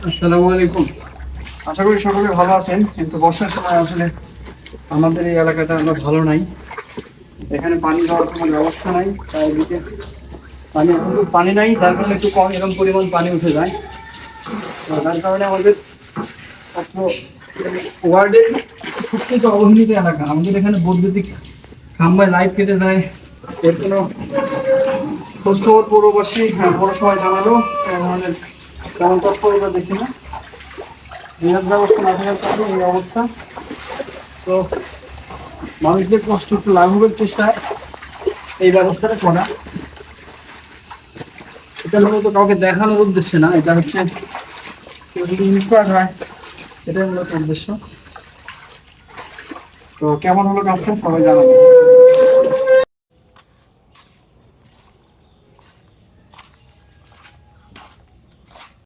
আসসালামু আলাইকুম। আশা করি সকলে ভালো আছেন, কিন্তু বর্ষার সময় আসলে আমাদের এই এলাকাটা আমরা ভালো নাই। এখানে পানি যাওয়ার কোনো ব্যবস্থা নাই, তাই এদিকে পানি নাই, তার কারণে একটু কম এরকম পরিমাণ পানি উঠে যায়। যার কারণে আমাদের ওয়ার্ডের সবথেকে অবহেলিত এলাকা। আমাদের এখানে বৈদ্যুতিক খাম্বায় লাইট কেটে যায়, এর কোনো খোঁজখবর পৌরবাসী পৌরসভায় জানালো আমাদের তেমন তৎপরতা দেখি না। বৃহৎ ব্যবস্থা না থাকার কারণে এই অবস্থা। তো মানুষদের কষ্ট একটু লাঘবের চেষ্টায় এই ব্যবস্থাটা করা। এটা মূলত কাউকে দেখানোর উদ্দেশ্যে না, এটা হচ্ছে কেউ যদি ইন্সপায়ার্ড হয়, এটাই মূলত উদ্দেশ্য। তো কেমন হলো কাজটা সবাই জানাবো।